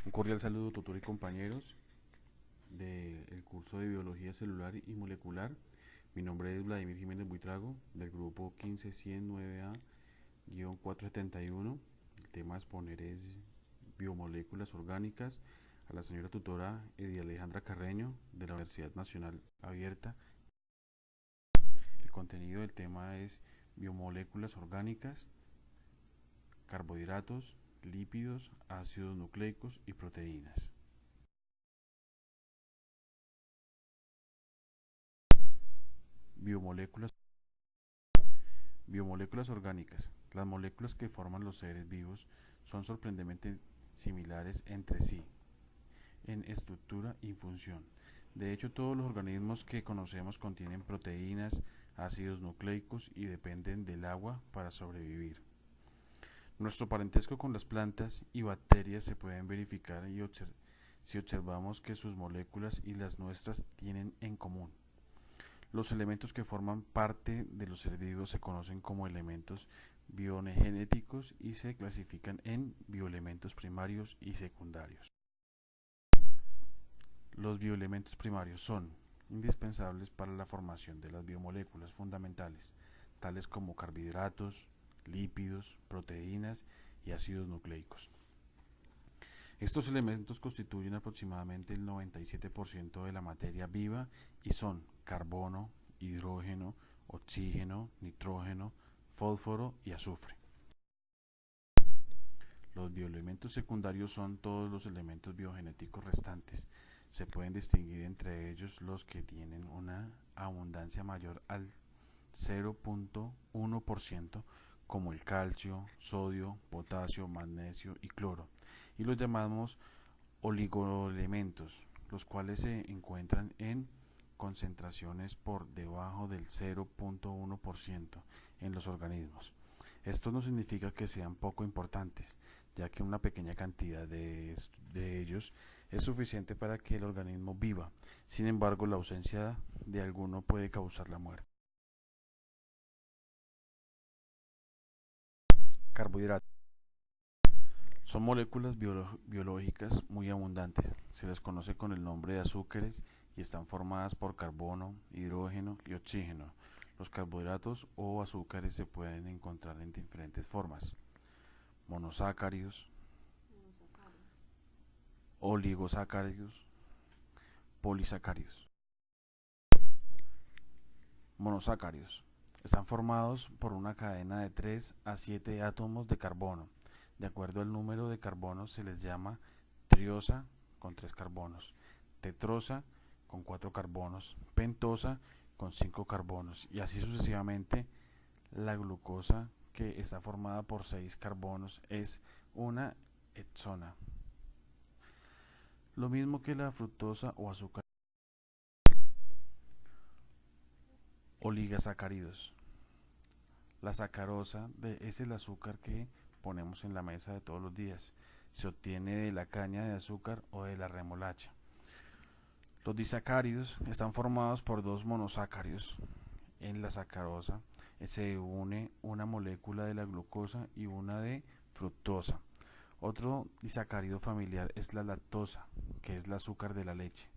Un cordial saludo, tutor y compañeros del curso de Biología Celular y Molecular. Mi nombre es Vladimir Jiménez Buitrago, del grupo 15109A-471. El tema a exponer es biomoléculas orgánicas, a la señora tutora Edia Alejandra Carreño, de la Universidad Nacional Abierta. El contenido del tema es biomoléculas orgánicas, carbohidratos, lípidos, ácidos nucleicos y proteínas. Biomoléculas Biomoléculas orgánicas. Las moléculas que forman los seres vivos son sorprendentemente similares entre sí en estructura y función. De hecho, todos los organismos que conocemos contienen proteínas, ácidos nucleicos y dependen del agua para sobrevivir. Nuestro parentesco con las plantas y bacterias se pueden verificar si observamos que sus moléculas y las nuestras tienen en común. Los elementos que forman parte de los seres vivos se conocen como elementos biogenéticos y se clasifican en bioelementos primarios y secundarios. Los bioelementos primarios son indispensables para la formación de las biomoléculas fundamentales, tales como carbohidratos, lípidos, proteínas y ácidos nucleicos. Estos elementos constituyen aproximadamente el 97% de la materia viva y son carbono, hidrógeno, oxígeno, nitrógeno, fósforo y azufre. Los bioelementos secundarios son todos los elementos biogenéticos restantes. Se pueden distinguir entre ellos los que tienen una abundancia mayor al 0.1%, como el calcio, sodio, potasio, magnesio y cloro, y los llamamos oligoelementos, los cuales se encuentran en concentraciones por debajo del 0.1% en los organismos. Esto no significa que sean poco importantes, ya que una pequeña cantidad de ellos es suficiente para que el organismo viva. Sin embargo, la ausencia de alguno puede causar la muerte. Carbohidratos. Son moléculas biológicas muy abundantes. Se les conoce con el nombre de azúcares y están formadas por carbono, hidrógeno y oxígeno. Los carbohidratos o azúcares se pueden encontrar en diferentes formas: monosacáridos, oligosacáridos, polisacáridos. Monosacáridos. Están formados por una cadena de 3 a 7 átomos de carbono. De acuerdo al número de carbonos se les llama triosa con 3 carbonos, tetrosa con 4 carbonos, pentosa con 5 carbonos y así sucesivamente. La glucosa, que está formada por 6 carbonos, es una hexona. Lo mismo que la fructosa o azúcar. Oligosacáridos. La sacarosa es el azúcar que ponemos en la mesa de todos los días. Se obtiene de la caña de azúcar o de la remolacha. Los disacáridos están formados por dos monosacáridos. En la sacarosa se une una molécula de la glucosa y una de fructosa. Otro disacárido familiar es la lactosa, que es el azúcar de la leche.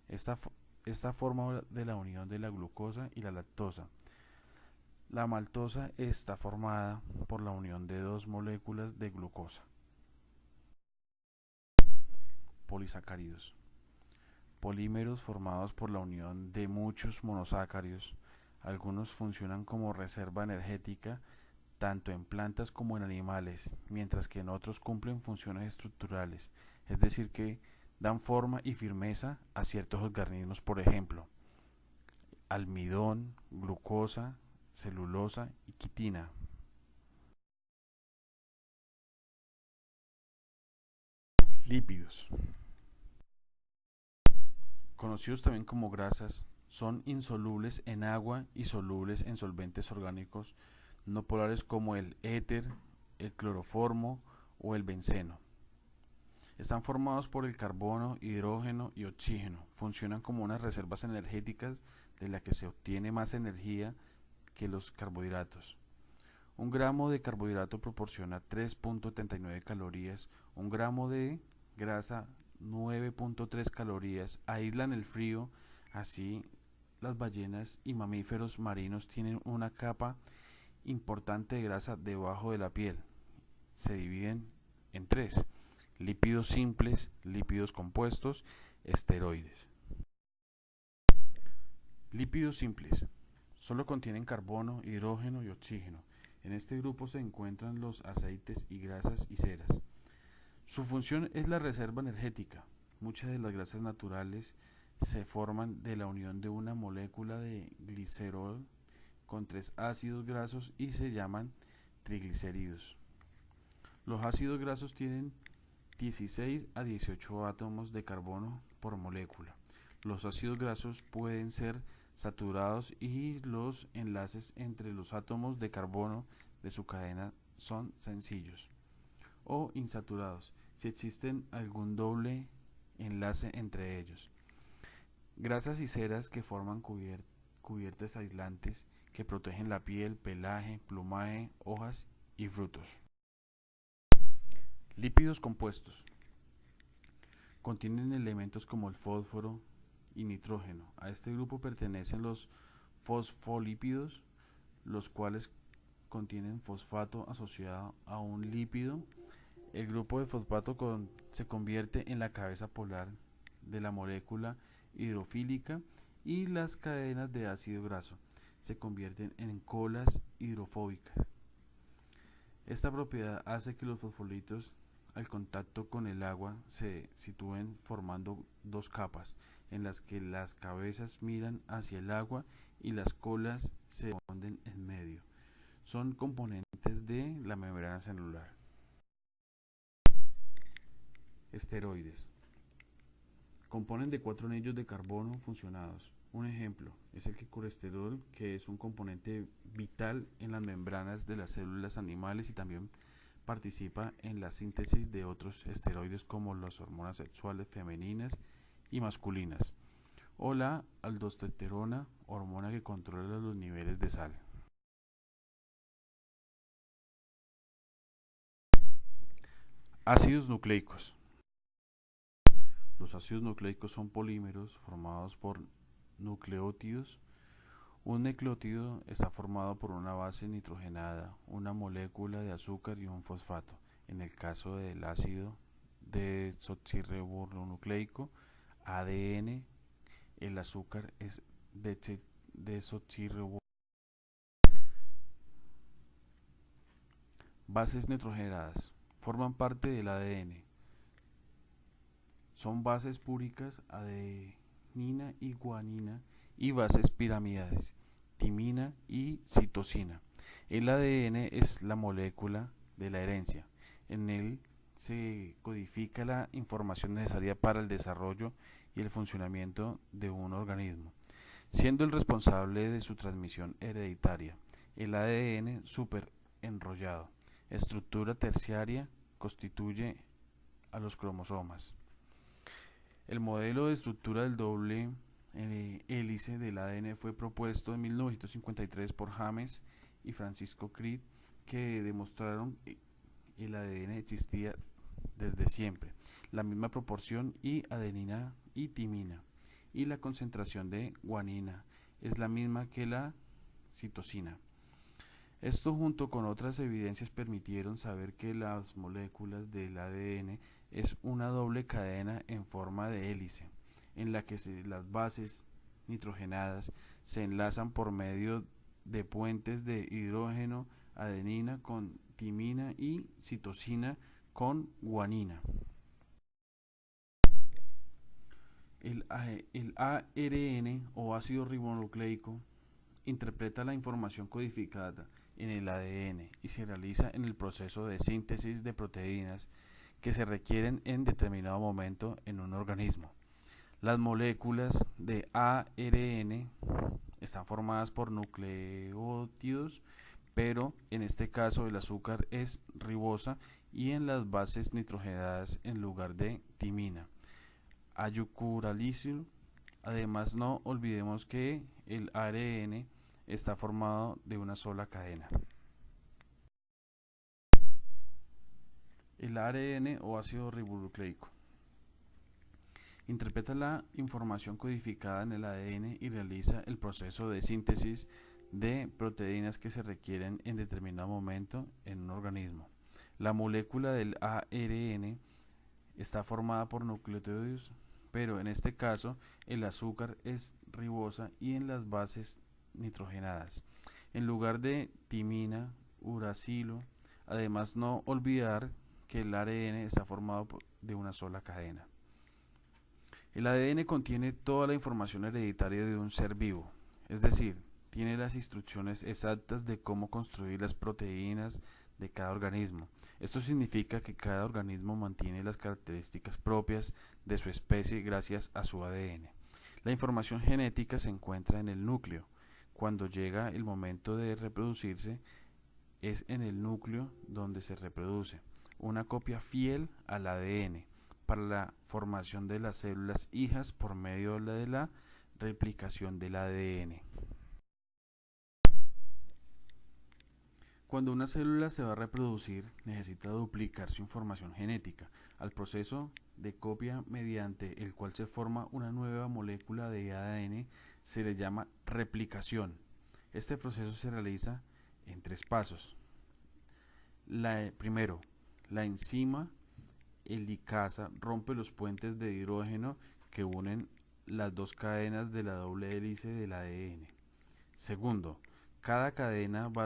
Esta, esta forma de la unión de la glucosa y la lactosa. La maltosa está formada por la unión de dos moléculas de glucosa. Polisacáridos. Polímeros formados por la unión de muchos monosacáridos. Algunos funcionan como reserva energética tanto en plantas como en animales, mientras que en otros cumplen funciones estructurales, es decir, que dan forma y firmeza a ciertos organismos, por ejemplo, almidón, glucosa, celulosa y quitina. Lípidos, conocidos también como grasas, son insolubles en agua y solubles en solventes orgánicos no polares como el éter, el cloroformo o el benceno. Están formados por el carbono, hidrógeno y oxígeno. Funcionan como unas reservas energéticas de las que se obtiene más energía que los carbohidratos. Un gramo de carbohidrato proporciona 3.39 calorías. Un gramo de grasa 9.3 calorías, aíslan el frío, así las ballenas y mamíferos marinos tienen una capa importante de grasa debajo de la piel. Se dividen en tres: lípidos simples, lípidos compuestos, esteroides. Lípidos simples solo contienen carbono, hidrógeno y oxígeno. En este grupo se encuentran los aceites y grasas y ceras. Su función es la reserva energética. Muchas de las grasas naturales se forman de la unión de una molécula de glicerol con tres ácidos grasos y se llaman triglicéridos. Los ácidos grasos tienen 16 a 18 átomos de carbono por molécula. Los ácidos grasos pueden ser saturados y los enlaces entre los átomos de carbono de su cadena son sencillos, o insaturados si existe algún doble enlace entre ellos. Grasas y ceras que forman cubiertas aislantes que protegen la piel, pelaje, plumaje, hojas y frutos. Lípidos compuestos contienen elementos como el fósforo y nitrógeno. A este grupo pertenecen los fosfolípidos, los cuales contienen fosfato asociado a un lípido. El grupo de fosfato se convierte en la cabeza polar de la molécula hidrofílica y las cadenas de ácido graso se convierten en colas hidrofóbicas. Esta propiedad hace que los fosfolitos al contacto con el agua se sitúen formando dos capas en las que las cabezas miran hacia el agua y las colas se esconden en medio. Son componentes de la membrana celular. Esteroides componen de 4 anillos de carbono funcionados. Un ejemplo es el colesterol, que es un componente vital en las membranas de las células animales y también participa en la síntesis de otros esteroides como las hormonas sexuales femeninas y masculinas, o la aldosterona, hormona que controla los niveles de sal. Ácidos nucleicos. Los ácidos nucleicos son polímeros formados por nucleótidos. Un nucleótido está formado por una base nitrogenada, una molécula de azúcar y un fosfato. En el caso del ácido desoxirribonucleico, ADN, el azúcar es desoxirribonucleico. Bases nitrogenadas forman parte del ADN. Son bases púricas, adenina y guanina, y bases piramidales, timina y citosina. El ADN es la molécula de la herencia. En él se codifica la información necesaria para el desarrollo y el funcionamiento de un organismo, siendo el responsable de su transmisión hereditaria. El ADN superenrollado, estructura terciaria, constituye a los cromosomas. El modelo de estructura del doble hélice del ADN fue propuesto en 1953 por James y Francisco Crick, que demostraron que el ADN existía desde siempre, la misma proporción y adenina y timina, y la concentración de guanina es la misma que la citosina. Esto, junto con otras evidencias, permitieron saber que las moléculas del ADN es una doble cadena en forma de hélice, en la que las bases nitrogenadas se enlazan por medio de puentes de hidrógeno, adenina con timina y citosina con guanina. El ARN o ácido ribonucleico interpreta la información codificada en el ADN y se realiza en el proceso de síntesis de proteínas que se requieren en determinado momento en un organismo. Las moléculas de ARN están formadas por nucleótidos, pero en este caso el azúcar es ribosa y en las bases nitrogenadas en lugar de timina. Ayucuralícido. Además, no olvidemos que el ARN está formado de una sola cadena. El ARN o ácido ribonucleico Interpreta la información codificada en el ADN y realiza el proceso de síntesis de proteínas que se requieren en determinado momento en un organismo. La molécula del ARN está formada por nucleótidos, pero en este caso el azúcar es ribosa y en las bases nitrogenadas, en lugar de timina, uracilo. Además, no olvidar que el ARN está formado de una sola cadena. El ADN contiene toda la información hereditaria de un ser vivo, es decir, tiene las instrucciones exactas de cómo construir las proteínas de cada organismo. Esto significa que cada organismo mantiene las características propias de su especie gracias a su ADN. La información genética se encuentra en el núcleo. Cuando llega el momento de reproducirse, es en el núcleo donde se reproduce, una copia fiel al ADN, para la formación de las células hijas por medio de la replicación del ADN. Cuando una célula se va a reproducir, necesita duplicar su información genética. Al proceso de copia mediante el cual se forma una nueva molécula de ADN se le llama replicación. Este proceso se realiza en 3 pasos. Primero, la enzima helicasa rompe los puentes de hidrógeno que unen las 2 cadenas de la doble hélice del ADN. Segundo, cada cadena va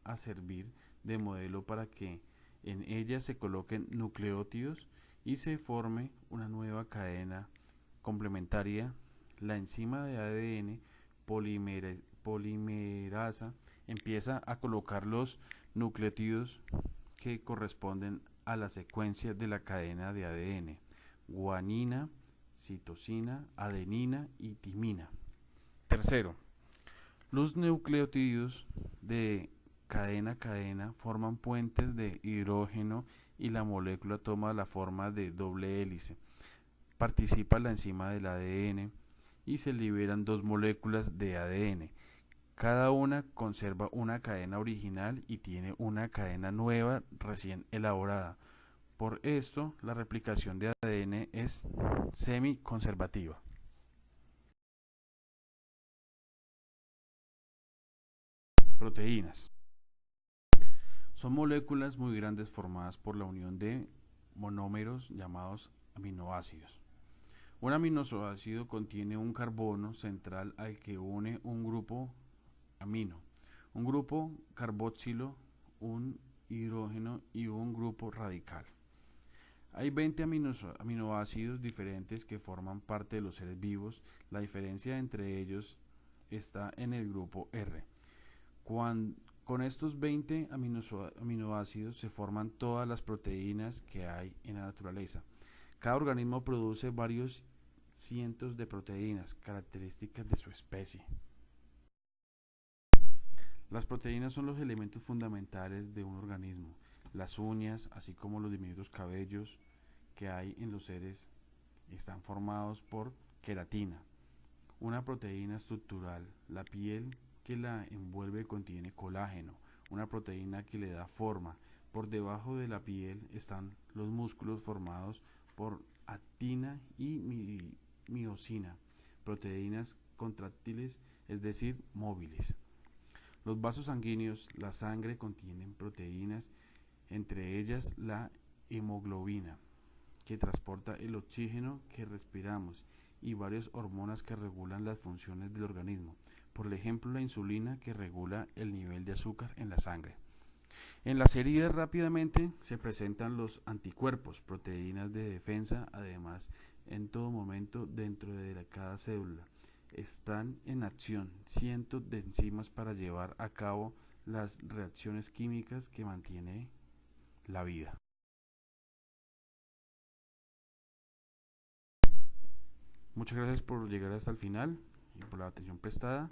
a servir de modelo para que en ella se coloquen nucleótidos y se forme una nueva cadena complementaria. La enzima de ADN polimerasa empieza a colocar los nucleótidos que corresponden a la secuencia de la cadena de ADN: guanina, citosina, adenina y timina. Tercero, los nucleótidos de cadena a cadena forman puentes de hidrógeno y la molécula toma la forma de doble hélice. Participa la enzima del ADN y se liberan 2 moléculas de ADN. Cada una conserva una cadena original y tiene una cadena nueva recién elaborada. Por esto, la replicación de ADN es semi-conservativa. Proteínas. Son moléculas muy grandes formadas por la unión de monómeros llamados aminoácidos. Un aminoácido contiene un carbono central al que une un grupo amino, un grupo carboxilo, un hidrógeno y un grupo radical. Hay 20 aminoácidos diferentes que forman parte de los seres vivos. La diferencia entre ellos está en el grupo R. Con estos 20 aminoácidos se forman todas las proteínas que hay en la naturaleza. Cada organismo produce varios cientos de proteínas, características de su especie. Las proteínas son los elementos fundamentales de un organismo. Las uñas, así como los diminutos cabellos que hay en los seres, están formados por queratina, una proteína estructural. La piel que la envuelve contiene colágeno, una proteína que le da forma. Por debajo de la piel están los músculos formados por actina y miosina, proteínas contráctiles, es decir, móviles. Los vasos sanguíneos, la sangre, contienen proteínas, entre ellas la hemoglobina, que transporta el oxígeno que respiramos, y varias hormonas que regulan las funciones del organismo. Por ejemplo, la insulina, que regula el nivel de azúcar en la sangre. En las heridas rápidamente se presentan los anticuerpos, proteínas de defensa. Además, en todo momento dentro de cada célula están en acción cientos de enzimas para llevar a cabo las reacciones químicas que mantienen la vida. Muchas gracias por llegar hasta el final y por la atención prestada.